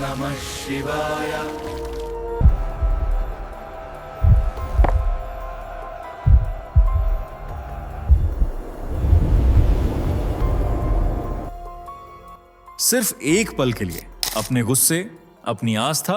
नमः शिवाय। सिर्फ एक पल के लिए अपने गुस्से, अपनी आस्था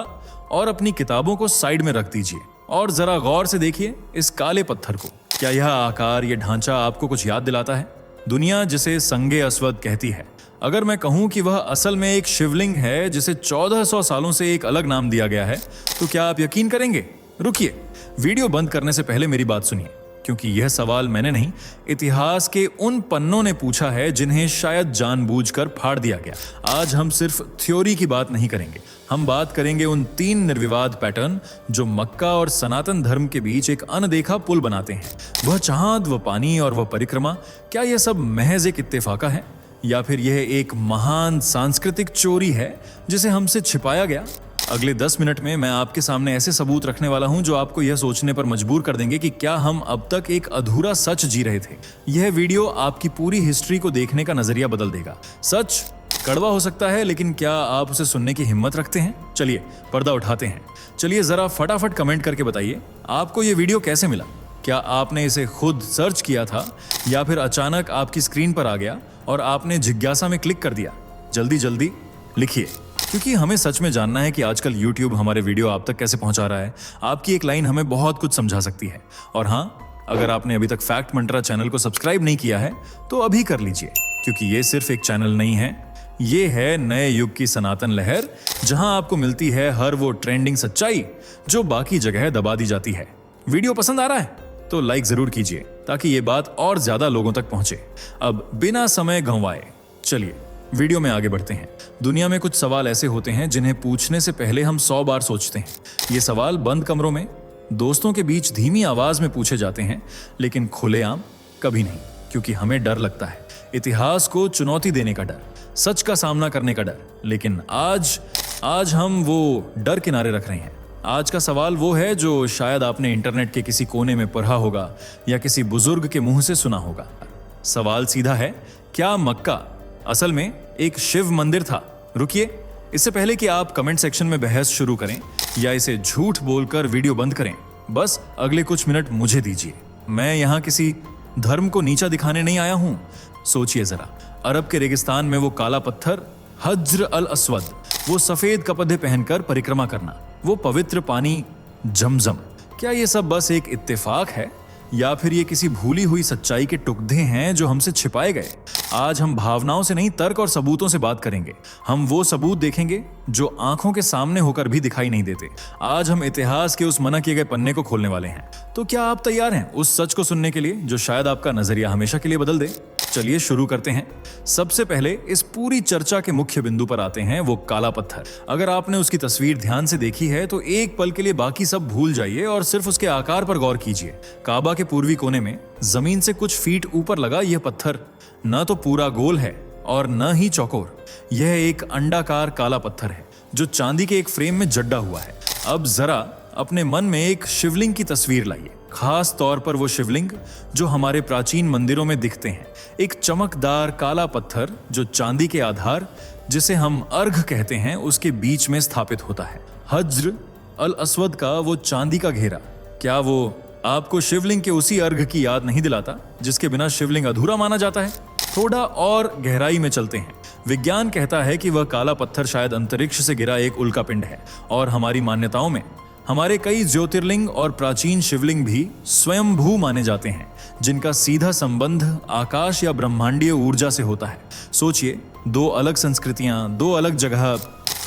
और अपनी किताबों को साइड में रख दीजिए और जरा गौर से देखिए इस काले पत्थर को। क्या यह आकार, यह ढांचा आपको कुछ याद दिलाता है? दुनिया जिसे संगे अस्वद कहती है, अगर मैं कहूं कि वह असल में एक शिवलिंग है जिसे 1400 सालों से एक अलग नाम दिया गया है, तो क्या आप यकीन करेंगे? रुकिए, वीडियो बंद करने से पहले मेरी बात सुनिए, क्योंकि यह सवाल मैंने नहीं, इतिहास के उन पन्नों ने पूछा है जिन्हें शायद जानबूझकर फाड़ दिया गया। आज हम सिर्फ थ्योरी की बात नहीं करेंगे, हम बात करेंगे उन 3 निर्विवाद पैटर्न जो मक्का और सनातन धर्म के बीच एक अनदेखा पुल बनाते हैं। वह चांद, वह पानी और वह परिक्रमा, क्या यह सब महज एक इत्तेफाका है या फिर यह एक महान सांस्कृतिक चोरी है जिसे हमसे छिपाया गया? अगले 10 मिनट में मैं आपके सामने ऐसे सबूत रखने वाला हूं जो आपको यह सोचने पर मजबूर कर देंगे कि क्या हम अब तक एक अधूरा सच जी रहे थे। यह वीडियो आपकी पूरी हिस्ट्री को देखने का नजरिया बदल देगा। सच कड़वा हो सकता है, लेकिन क्या आप उसे सुनने की हिम्मत रखते हैं? चलिए पर्दा उठाते हैं। चलिए जरा फटाफट कमेंट करके बताइए आपको यह वीडियो कैसे मिला। क्या आपने इसे खुद सर्च किया था या फिर अचानक आपकी स्क्रीन पर आ गया और आपने जिज्ञासा में क्लिक कर दिया? जल्दी जल्दी लिखिए, क्योंकि हमें सच में जानना है कि आजकल YouTube हमारे वीडियो आप तक कैसे पहुंचा रहा है। आपकी एक लाइन हमें बहुत कुछ समझा सकती है। और हाँ, अगर आपने अभी तक फैक्ट मंत्रा चैनल को सब्सक्राइब नहीं किया है तो अभी कर लीजिए, क्योंकि ये सिर्फ एक चैनल नहीं है, ये है नए युग की सनातन लहर, जहां आपको मिलती है हर वो ट्रेंडिंग सच्चाई जो बाकी जगह दबा दी जाती है। वीडियो पसंद आ रहा है तो लाइक जरूर कीजिए ताकि ये बात और ज्यादा लोगों तक पहुंचे। अब बिना समय गंवाए चलिए वीडियो में आगे बढ़ते हैं। दुनिया में कुछ सवाल ऐसे होते हैं जिन्हें पूछने से पहले हम 100 बार सोचते हैं। ये सवाल बंद कमरों में दोस्तों के बीच धीमी आवाज में पूछे जाते हैं, लेकिन खुलेआम कभी नहीं, क्योंकि हमें डर लगता है। इतिहास को चुनौती देने का डर, सच का सामना करने का डर। लेकिन आज हम वो डर किनारे रख रहे हैं। आज का सवाल वो है जो शायद आपने इंटरनेट के किसी कोने में पढ़ा होगा या किसी बुजुर्ग के मुंह से सुना होगा। सवाल सीधा है, क्या मक्का असल में एक शिव मंदिर था? रुकिए, इससे पहले कि आप कमेंट सेक्शन में बहस शुरू करें या इसे झूठ बोलकर वीडियो बंद करें, बस अगले कुछ मिनट मुझे दीजिए। मैं यहाँ किसी धर्म को नीचा दिखाने नहीं आया हूँ। सोचिए जरा, अरब के रेगिस्तान में वो काला पत्थर हज्र अल अस्वद, वो सफेद कपड़े पहनकर परिक्रमा करना, वो पवित्र पानी जमजम, क्या ये सब बस एक इत्तेफाक है या फिर ये किसी भूली हुई सच्चाई के टुकड़े हैं जो हमसे छिपाए गए? आज हम भावनाओं से नहीं, तर्क और सबूतों से बात करेंगे। हम वो सबूत देखेंगे जो आंखों के सामने होकर भी दिखाई नहीं देते। आज हम इतिहास के उस मना किए गए पन्ने को खोलने वाले हैं। तो क्या आप तैयार हैं उस सच को सुनने के लिए जो शायद आपका नजरिया हमेशा के लिए बदल दे? चलिए शुरू करते हैं। सबसे पहले इस पूरी चर्चा के मुख्य बिंदु पर आते हैं, वो काला पत्थर। अगर आपने उसकी तस्वीर ध्यान से देखी है तो एक पल के लिए बाकी सब भूल जाइए और सिर्फ उसके आकार पर गौर कीजिए। काबा के पूर्वी कोने में जमीन से कुछ फीट ऊपर लगा यह पत्थर न तो पूरा गोल है और न ही चौकोर। यह एक अंडाकार काला पत्थर है जो चांदी के एक फ्रेम में जड्डा हुआ है। अब जरा अपने मन में एक शिवलिंग की तस्वीर लाइए, खास तौर पर वो शिवलिंग जो हमारे प्राचीन मंदिरों में दिखते हैं। एक चमकदार काला पत्थर जो चांदी के आधार, जिसे हम अर्घ कहते हैं, उसके बीच में स्थापित होता है। हज्र अल अस्वद का वो चांदी का घेरा, क्या वो आपको शिवलिंग के उसी अर्घ की याद नहीं दिलाता जिसके बिना शिवलिंग अधूरा माना जाता है? थोड़ा और गहराई में चलते हैं। विज्ञान कहता है कि वह काला पत्थर शायद अंतरिक्ष से गिरा एक उल्का पिंड है, और हमारी मान्यताओं में हमारे कई ज्योतिर्लिंग और प्राचीन शिवलिंग भी स्वयंभू माने जाते हैं, जिनका सीधा संबंध आकाश या ब्रह्मांडीय ऊर्जा से होता है। सोचिए, 2 अलग संस्कृतियां, 2 अलग जगह,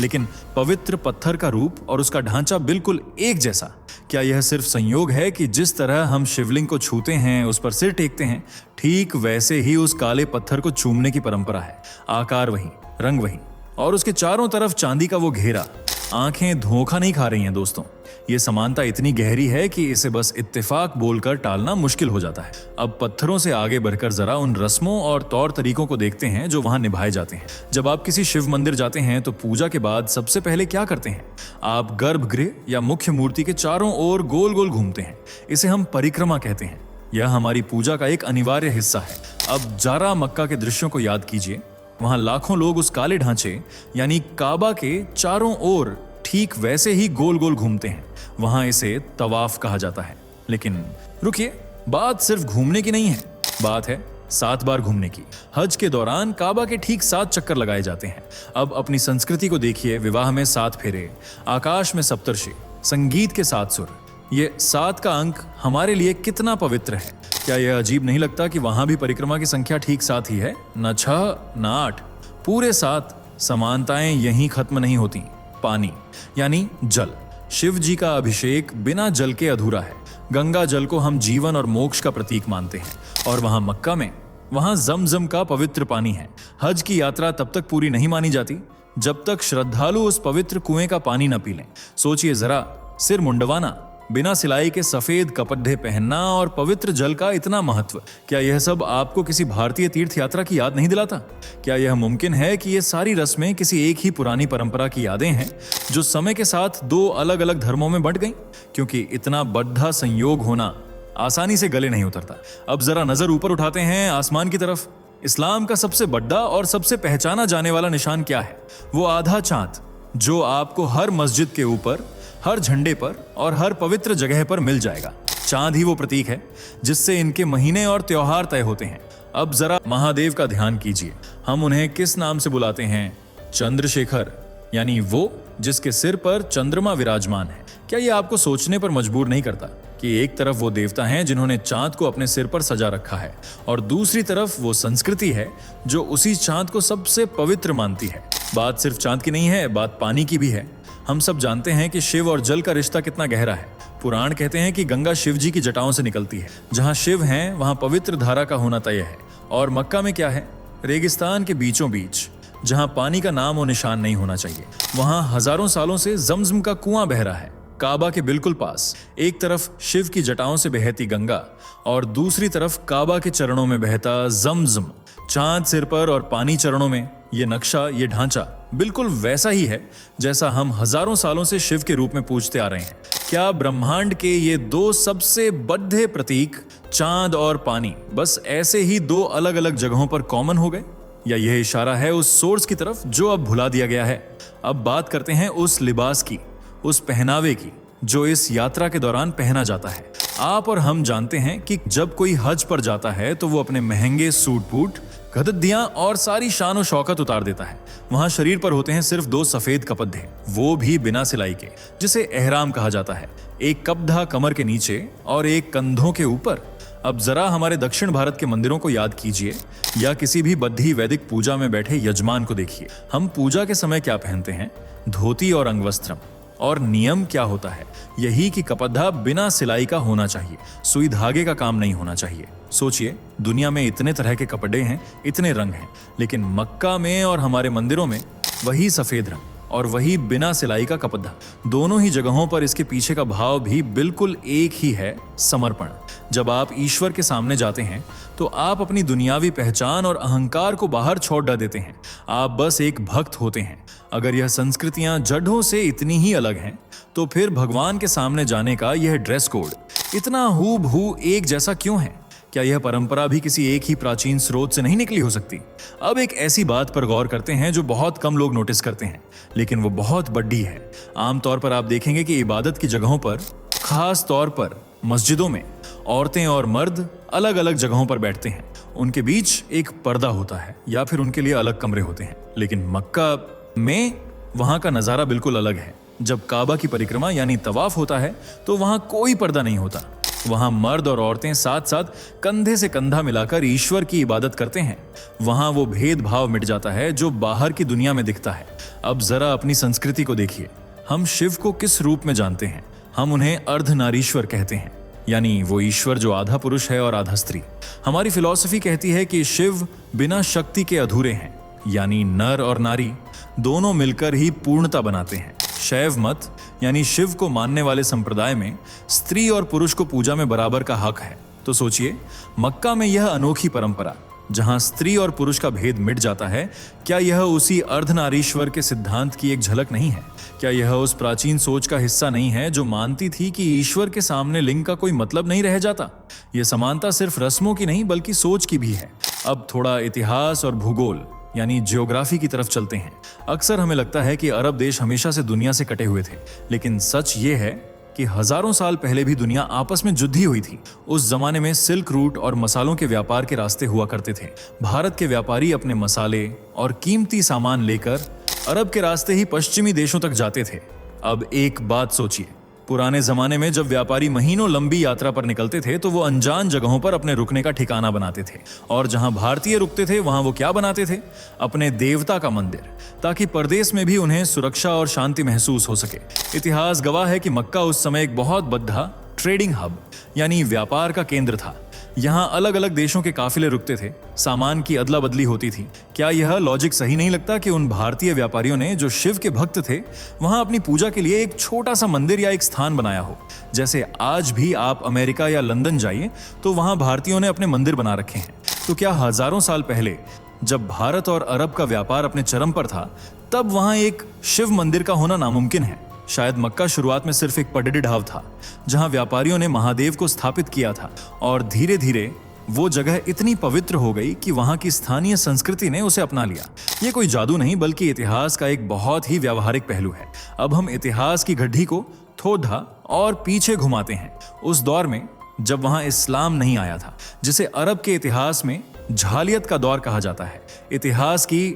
लेकिन पवित्र पत्थर का रूप और उसका ढांचा बिल्कुल एक जैसा। क्या यह सिर्फ संयोग है कि जिस तरह हम शिवलिंग को छूते हैं, उस पर सिर टेकते हैं, ठीक वैसे ही उस काले पत्थर को चूमने की परंपरा है? आकार वही, रंग वही, और उसके चारों तरफ चांदी का वो घेरा। आंखें धोखा नहीं खा रही हैं दोस्तों। ये समानता इतनी गहरी है कि इसे बस इत्तेफाक बोलकर टालना मुश्किल हो जाता है। अब पत्थरों से आगे बढ़कर जरा उन रस्मों और तौर तरीकों को देखते हैं जो वहां निभाए जाते हैं। जब आप किसी शिव मंदिर जाते हैं तो पूजा के बाद सबसे पहले क्या करते हैं? आप गर्भगृह या मुख्य मूर्ति के चारों ओर गोल गोल घूमते हैं। इसे हम परिक्रमा कहते हैं। यह हमारी पूजा का एक अनिवार्य हिस्सा है। अब जरा मक्का के दृश्यों को याद कीजिए। वहां लाखों लोग उस काले ढांचे यानी काबा के चारों ओर ठीक वैसे ही गोल गोल घूमते हैं। वहां इसे तवाफ कहा जाता है। लेकिन रुकिए, बात सिर्फ घूमने की नहीं है, बात है 7 बार घूमने की। हज के दौरान काबा के ठीक 7 चक्कर लगाए जाते हैं। अब अपनी संस्कृति को देखिए, विवाह में 7 फेरे, आकाश में सप्तर्षि, संगीत के 7 सुर। ये 7 का अंक हमारे लिए कितना पवित्र है। क्या यह अजीब नहीं लगता कि वहां भी परिक्रमा की संख्या ठीक 7 ही है, न 6 न 8, पूरे 7। समानताएं यहीं खत्म नहीं होती। पानी यानी जल, शिव जी का अभिषेक बिना जल के अधूरा है। गंगा जल को हम जीवन और मोक्ष का प्रतीक मानते हैं, और वहां मक्का में वहां जमजम का पवित्र पानी है। हज की यात्रा तब तक पूरी नहीं मानी जाती जब तक श्रद्धालु उस पवित्र कुएं का पानी न पी लें। सोचिए जरा, सिर मुंडवाना, बिना सिलाई के सफेद कपड़े पहनना और पवित्र जल का इतना महत्व। क्या यह सब आपको किसी भारतीय तीर्थ यात्रा की याद नहीं दिलाता? क्या यह मुमकिन है कि ये सारी रस्में किसी एक ही पुरानी परंपरा की यादें हैं जो समय के साथ 2 अलग अलग धर्मों में बंट गईं? क्योंकि इतना बड़ा संयोग होना आसानी से गले नहीं उतरता। अब जरा नजर ऊपर उठाते हैं आसमान की तरफ। इस्लाम का सबसे बड़ा और सबसे पहचाना जाने वाला निशान क्या है? वो आधा चांद जो आपको हर मस्जिद के ऊपर, हर झंडे पर और हर पवित्र जगह पर मिल जाएगा। चांद ही वो प्रतीक है जिससे इनके महीने और त्योहार तय होते हैं। अब जरा महादेव का ध्यान कीजिए। हम उन्हें किस नाम से बुलाते हैं? चंद्रशेखर, यानी वो जिसके सिर पर चंद्रमा विराजमान है। क्या ये आपको सोचने पर मजबूर नहीं करता कि एक तरफ वो देवता हैं जिन्होंने चांद को अपने सिर पर सजा रखा है, और दूसरी तरफ वो संस्कृति है जो उसी चांद को सबसे पवित्र मानती है। बात सिर्फ चांद की नहीं है, बात पानी की भी है। हम सब जानते हैं कि शिव और जल का रिश्ता कितना गहरा है। पुराण कहते हैं कि गंगा शिव जी की जटाओं से निकलती है। जहां शिव हैं वहां पवित्र धारा का होना तय है। और मक्का में क्या है? रेगिस्तान के बीचों बीच, जहां पानी का नाम और निशान नहीं होना चाहिए। वहां हजारों सालों से जमजम का कुआं बह रहा है। काबा के बिल्कुल पास एक तरफ शिव की जटाओं से बहती गंगा और दूसरी तरफ काबा के चरणों में बहता जमजम। चांद सिर पर और पानी चरणों में। ये नक्शा, ये ढांचा बिल्कुल वैसा ही है जैसा हम हजारों सालों से शिव के रूप में पूजते आ रहे हैं। क्या ब्रह्मांड के ये 2 सबसे बड़े प्रतीक, चांद और पानी, बस ऐसे ही 2 अलग अलग जगहों पर कॉमन हो गए? या यह इशारा है उस सोर्स की तरफ जो अब भुला दिया गया है? अब बात करते हैं उस लिबास की, उस पहनावे की जो इस यात्रा के दौरान पहना जाता है। आप और हम जानते हैं कि जब कोई हज पर जाता है तो वो अपने महंगे सूट बूट, गद्दियां और सारी शान और शौकत उतार देता है। वहां शरीर पर होते हैं सिर्फ 2 सफेद कपड़े, वो भी बिना सिलाई के, जिसे एहराम कहा जाता है। एक कपड़ा कमर के नीचे और एक कंधों के ऊपर। अब जरा हमारे दक्षिण भारत के मंदिरों को याद कीजिए, या किसी भी बद्धी वैदिक पूजा में बैठे यजमान को देखिए। हम पूजा के समय क्या पहनते हैं? धोती और अंगवस्त्रम। और नियम क्या होता है? यही कि कपड़ा बिना सिलाई का होना चाहिए, सुई धागे का काम नहीं होना चाहिए। सोचिए, दुनिया में इतने तरह के कपड़े हैं, इतने रंग हैं, लेकिन मक्का में और हमारे मंदिरों में वही सफेद रंग और वही बिना सिलाई का कपड़ा। दोनों ही जगहों पर इसके पीछे का भाव भी बिल्कुल एक ही है, समर्पण। जब आप ईश्वर के सामने जाते हैं तो आप अपनी दुनियावी पहचान और अहंकार को बाहर छोड़ देते हैं। आप बस एक भक्त होते हैं। अगर यह संस्कृतियां जड़ों से इतनी ही अलग हैं, तो फिर भगवान के सामने जाने का यह ड्रेस कोड इतना हूबहू एक जैसा क्यों है? क्या यह परंपरा भी किसी एक ही प्राचीन स्रोत से नहीं निकली हो सकती? अब एक ऐसी बात पर गौर करते हैं जो बहुत कम लोग नोटिस करते हैं, लेकिन वो बहुत बड़ी है। आमतौर पर आप देखेंगे कि इबादत की जगहों पर, खास तौर पर मस्जिदों में, औरतें और मर्द अलग अलग जगहों पर बैठते हैं। उनके बीच एक पर्दा होता है या फिर उनके लिए अलग कमरे होते हैं। लेकिन मक्का में वहां का नजारा बिल्कुल अलग है। जब काबा की परिक्रमा यानी तवाफ होता है तो वहां कोई पर्दा नहीं होता। वहां मर्द और औरतें साथ साथ कंधे से कंधा मिलाकर ईश्वर की इबादत करते हैं। वहां वो भेदभाव मिट जाता है जो बाहर की दुनिया में दिखता है। अब जरा अपनी संस्कृति को देखिए। हम शिव को किस रूप में जानते हैं? हम उन्हें अर्धनारीश्वर कहते हैं, यानी वो ईश्वर जो आधा पुरुष है और आधा स्त्री। हमारी फिलॉसफी कहती है कि शिव बिना शक्ति के अधूरे हैं, यानी नर और नारी दोनों मिलकर ही पूर्णता बनाते हैं। शैव मत यानी शिव को मानने वाले संप्रदाय में स्त्री और पुरुष को पूजा में बराबर का हक है। तो सोचिए, मक्का में यह अनोखी परंपरा जहां स्त्री और पुरुष का भेद मिट जाता है, क्या यह उसी अर्धनारीश्वर के सिद्धांत की एक झलक नहीं है? क्या यह उस प्राचीन सोच का हिस्सा नहीं है जो मानती थी कि ईश्वर के सामने लिंग का कोई मतलब नहीं रह जाता? यह समानता सिर्फ रस्मों की नहीं बल्कि सोच की भी है। अब थोड़ा इतिहास और भूगोल यानी ज्योग्राफी की तरफ चलते हैं, अक्सर हमें लगता है कि अरब देश हमेशा से दुनिया से कटे हुए थे, लेकिन सच ये है कि हजारों साल पहले भी दुनिया आपस में जुद्धी हुई थी। उस जमाने में सिल्क रूट और मसालों के व्यापार के रास्ते हुआ करते थे। भारत के व्यापारी अपने मसाले और कीमती सामान लेकर अरब के रास्ते ही पश्चिमी देशों तक जाते थे। अब एक बात सोचिए, पुराने जमाने में जब व्यापारी महीनों लंबी यात्रा पर निकलते थे तो वो अनजान जगहों पर अपने रुकने का ठिकाना बनाते थे, और जहां भारतीय रुकते थे वहां वो क्या बनाते थे? अपने देवता का मंदिर, ताकि परदेश में भी उन्हें सुरक्षा और शांति महसूस हो सके। इतिहास गवाह है कि मक्का उस समय एक बहुत बड़ा ट्रेडिंग हब यानी व्यापार का केंद्र था। यहाँ अलग अलग देशों के काफिले रुकते थे, सामान की अदला बदली होती थी। क्या यह लॉजिक सही नहीं लगता कि उन भारतीय व्यापारियों ने, जो शिव के भक्त थे, वहां अपनी पूजा के लिए एक छोटा सा मंदिर या एक स्थान बनाया हो? जैसे आज भी आप अमेरिका या लंदन जाइए तो वहां भारतीयों ने अपने मंदिर बना रखे हैं। तो क्या हजारों साल पहले जब भारत और अरब का व्यापार अपने चरम पर था, तब वहां एक शिव मंदिर का होना नामुमकिन है? शायद मक्का शुरुआत में सिर्फ एक पगडंडी ढाब था जहां व्यापारियों ने महादेव को स्थापित किया था, और धीरे धीरे वो जगह इतनी पवित्र हो गई कि वहां की स्थानीय संस्कृति ने उसे अपना लिया। ये कोई जादू नहीं, बल्कि इतिहास का एक बहुत ही व्यावहारिक पहलू है। अब हम इतिहास की गड्ढी को थोड़ा और पीछे घुमाते हैं, उस दौर में जब वहां इस्लाम नहीं आया था, जिसे अरब के इतिहास में झालियत का दौर कहा जाता है। इतिहास की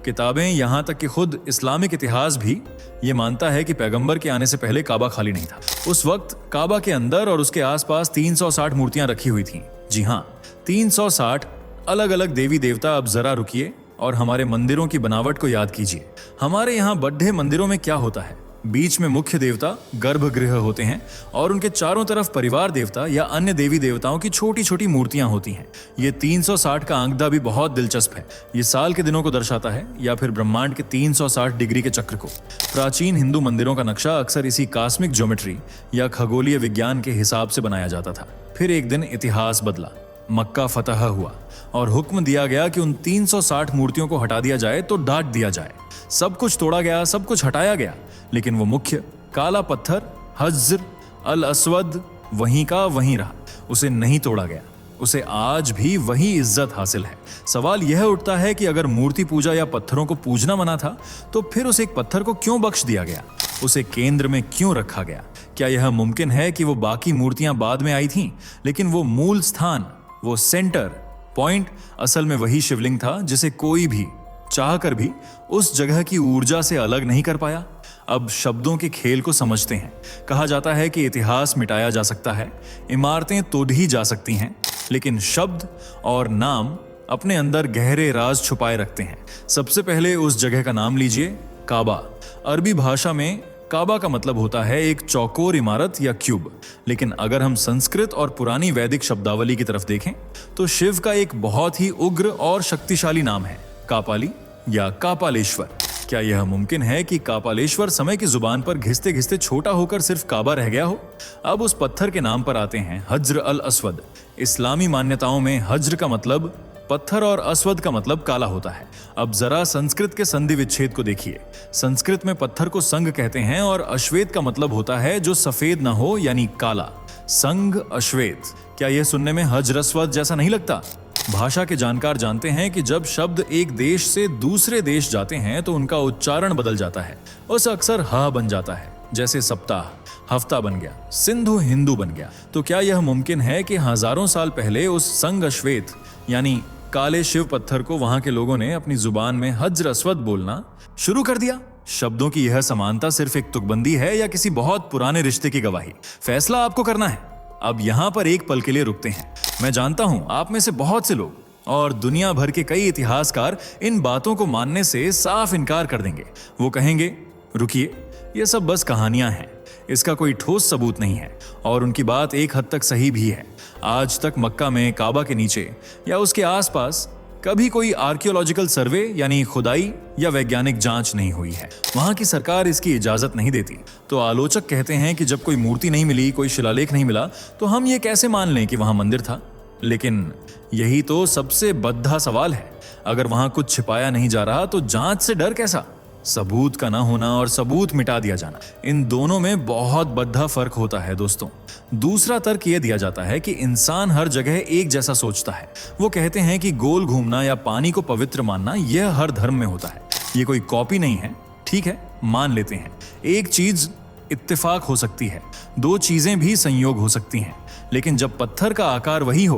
किताबें, यहाँ तक कि खुद इस्लामिक इतिहास भी ये मानता है कि पैगंबर के आने से पहले काबा खाली नहीं था। उस वक्त काबा के अंदर और उसके आसपास 360 मूर्तियां रखी हुई थीं। जी हाँ, 360 अलग अलग देवी देवता। अब जरा रुकिए और हमारे मंदिरों की बनावट को याद कीजिए। हमारे यहाँ बड़े मंदिरों में क्या होता है? बीच में मुख्य देवता गर्भगृह होते हैं और उनके चारों तरफ परिवार देवता या अन्य देवी देवताओं की छोटी छोटी मूर्तियां होती हैं। ये 360 का आंकड़ा भी बहुत दिलचस्प है। ये साल के दिनों को दर्शाता है या फिर ब्रह्मांड के 360 डिग्री के चक्र को। प्राचीन हिंदू मंदिरों का नक्शा अक्सर इसी कॉस्मिक ज्योमेट्री या खगोलीय विज्ञान के हिसाब से बनाया जाता था। फिर एक दिन इतिहास बदला, मक्का फतह हुआ और हुक्म दिया गया कि उन 360 मूर्तियों को हटा दिया जाए तो डांट दिया जाए। सब कुछ तोड़ा गया, सब कुछ हटाया गया, लेकिन वो मुख्य काला पत्थर हज्र अल अस्वद वहीं का वहीं रहा। उसे नहीं तोड़ा गया। उसे आज भी वही इज्जत हासिल है। सवाल यह उठता है कि अगर मूर्ति पूजा या पत्थरों को पूजना मना था, तो फिर उस एक पत्थर को क्यों बख्श दिया गया? उसे केंद्र में क्यों रखा गया? क्या यह मुमकिन है कि वो बाकी मूर्तियां बाद में आई थीं, लेकिन वो मूल स्थान, वो सेंटर पॉइंट असल में वही शिवलिंग था जिसे कोई भी चाहकर भी उस जगह की ऊर्जा से अलग नहीं कर पाया? अब शब्दों के खेल को समझते हैं। कहा जाता है कि इतिहास मिटाया जा सकता है, इमारतें तोड़ी जा सकती हैं, लेकिन शब्द और नाम अपने अंदर गहरे राज छुपाए रखते हैं। सबसे पहले उस जगह का नाम लीजिए, काबा। अरबी भाषा में काबा का मतलब होता है एक चौकोर इमारत या क्यूब, लेकिन अगर हम संस्कृत और पुरानी वैदिक शब्दावली की तरफ देखें तो शिव का एक बहुत ही उग्र और शक्तिशाली नाम है, कापाली या कापालेश्वर। क्या यह मुमकिन है कि कापालेश्वर समय की जुबान पर घिसते घिसते छोटा होकर सिर्फ काबा रह गया हो? अब उस पत्थर के नाम पर आते हैं, हज्र अल अस्वद। इस्लामी मान्यताओं में हज्र का मतलब पत्थर और अस्वद का मतलब काला होता है। अब जरा संस्कृत के संधि विच्छेद को देखिए। संस्कृत में पत्थर को संग कहते हैं और अश्वेत का मतलब होता है जो सफेद ना हो, यानी काला। संग अश्वेत, क्या यह सुनने में हज्र अस्वद जैसा नहीं लगता? भाषा के जानकार जानते हैं कि जब शब्द एक देश से दूसरे देश जाते हैं तो उनका उच्चारण बदल जाता है। उस अक्सर ह बन जाता है, जैसे सप्ताह हफ्ता बन गया, सिंधु हिंदू बन गया। तो क्या यह मुमकिन है कि हजारों साल पहले उस संग अश्वेत यानी काले शिव पत्थर को वहां के लोगों ने अपनी जुबान में हज्र अस्वद बोलना शुरू कर दिया? शब्दों की यह समानता सिर्फ एक तुकबंदी है या किसी बहुत पुराने रिश्ते की गवाही? फैसला आपको करना है। अब यहां पर एक पल के लिए रुकते हैं। मैं जानता हूं आप में से बहुत से लोग और दुनिया भर के कई इतिहासकार इन बातों को मानने से साफ इनकार कर देंगे। वो कहेंगे, रुकिए, ये सब बस कहानियां हैं, इसका कोई ठोस सबूत नहीं है। और उनकी बात एक हद तक सही भी है। आज तक मक्का में काबा के नीचे या उसके आसपास कभी कोई आर्कियोलॉजिकल सर्वे यानी खुदाई या वैज्ञानिक जांच नहीं हुई है। वहां की सरकार इसकी इजाजत नहीं देती। तो आलोचक कहते हैं कि जब कोई मूर्ति नहीं मिली, कोई शिलालेख नहीं मिला, तो हम ये कैसे मान लें कि वहां मंदिर था? लेकिन यही तो सबसे बद्धा सवाल है। अगर वहां कुछ छिपाया नहीं जा रहा तो जांच से डर कैसा? सबूत का ना होना और सबूत मिटा दिया जाना, इन दोनों में बहुत बड़ा फर्क होता है दोस्तों। दूसरा तर्क यह दिया जाता है कि इंसान हर जगह एक जैसा सोचता है। वो कहते हैं कि गोल घूमना या पानी को पवित्र मानना यह हर धर्म में होता है। ये कोई कॉपी नहीं है। ठीक है, मान लेते हैं एक चीज इत्तेफाक हो सकती है, दो चीजें भी संयोग हो सकती हैं, लेकिन जब पत्थर का आकार वही हो,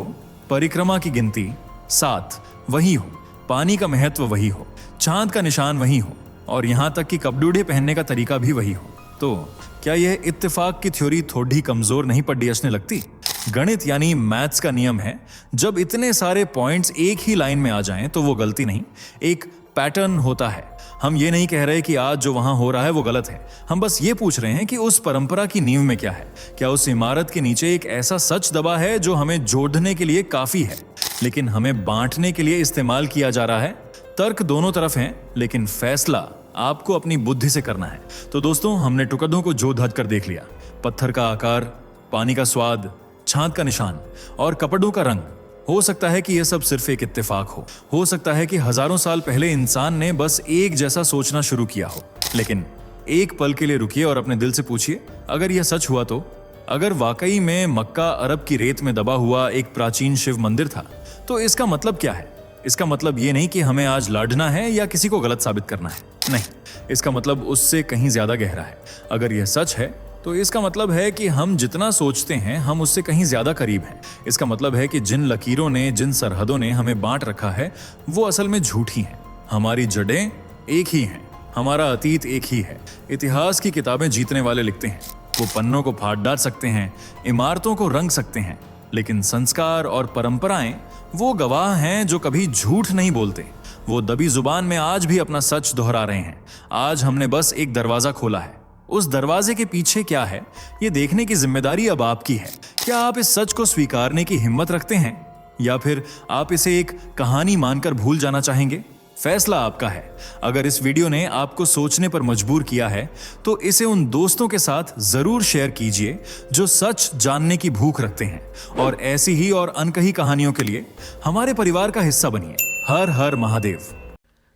परिक्रमा की गिनती 7 वही हो, पानी का महत्व वही हो, चांद का निशान वही हो और यहां तक कि कपड़े पहनने का तरीका भी वही हो, तो क्या यह इत्तेफाक की थ्योरी थोड़ी कमजोर नहीं पड़ी असने लगती? गणित यानी मैथ्स का नियम है, जब इतने सारे पॉइंट्स एक ही लाइन में आ जाएं तो वो गलती नहीं, एक पैटर्न होता है। हम ये नहीं कह रहे कि आज जो वहां हो रहा है वो गलत है, हम बस ये पूछ रहे हैं कि उस परंपरा की नींव में क्या है। क्या उस इमारत के नीचे एक ऐसा सच दबा है जो हमें जोड़ने के लिए काफी है लेकिन हमें बांटने के लिए इस्तेमाल किया जा रहा है? तर्क दोनों तरफ हैं, लेकिन फैसला आपको अपनी बुद्धि से करना है। तो दोस्तों, हमने टुकड़ों को जोड़ धज कर देख लिया। पत्थर का आकार, पानी का स्वाद, चांद का निशान और कपड़ों का रंग। हो सकता है कि यह सब सिर्फ एक इत्तेफाक हो सकता है कि हजारों साल पहले इंसान ने बस एक जैसा सोचना शुरू किया हो। लेकिन एक पल के लिए रुकिए और अपने दिल से पूछिए, अगर यह सच हुआ तो? अगर वाकई में मक्का अरब की रेत में दबा हुआ एक प्राचीन शिव मंदिर था, तो इसका मतलब क्या है? इसका मतलब ये नहीं कि हमें आज लड़ना है या किसी को गलत साबित करना है, नहीं, इसका मतलब उससे कहीं ज्यादा गहरा है। अगर यह सच है तो इसका मतलब है कि हम जितना सोचते हैं हम उससे कहीं ज्यादा करीब हैं। इसका मतलब है कि जिन लकीरों ने, जिन सरहदों ने हमें बांट रखा है वो असल में झूठी हैं। हमारी जड़ें एक ही हैं, हमारा अतीत एक ही है। इतिहास की किताबें जीतने वाले लिखते हैं, वो पन्नों को फाड़ डाल सकते हैं, इमारतों को रंग सकते हैं, लेकिन संस्कार और परंपराएं वो गवाह हैं जो कभी झूठ नहीं बोलते। वो दबी जुबान में आज भी अपना सच दोहरा रहे हैं। आज हमने बस एक दरवाजा खोला है, उस दरवाजे के पीछे क्या है ये देखने की जिम्मेदारी अब आपकी है। क्या आप इस सच को स्वीकारने की हिम्मत रखते हैं या फिर आप इसे एक कहानी मानकर भूल जाना चाहेंगे? फैसला आपका है। अगर इस वीडियो ने आपको सोचने पर मजबूर किया है तो इसे उन दोस्तों के साथ जरूर शेयर कीजिए जो सच जानने की भूख रखते हैं, और ऐसी ही और अनकही कहानियों के लिए हमारे परिवार का हिस्सा बनिए। हर हर महादेव।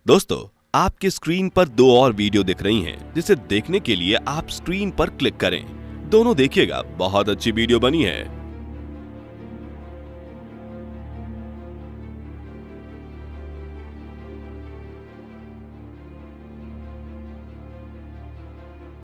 दोस्तों, आपके स्क्रीन पर 2 और वीडियो दिख रही हैं, जिसे देखने के लिए आप स्क्रीन पर क्लिक करें। दोनों देखिएगा, बहुत अच्छी वीडियो बनी है।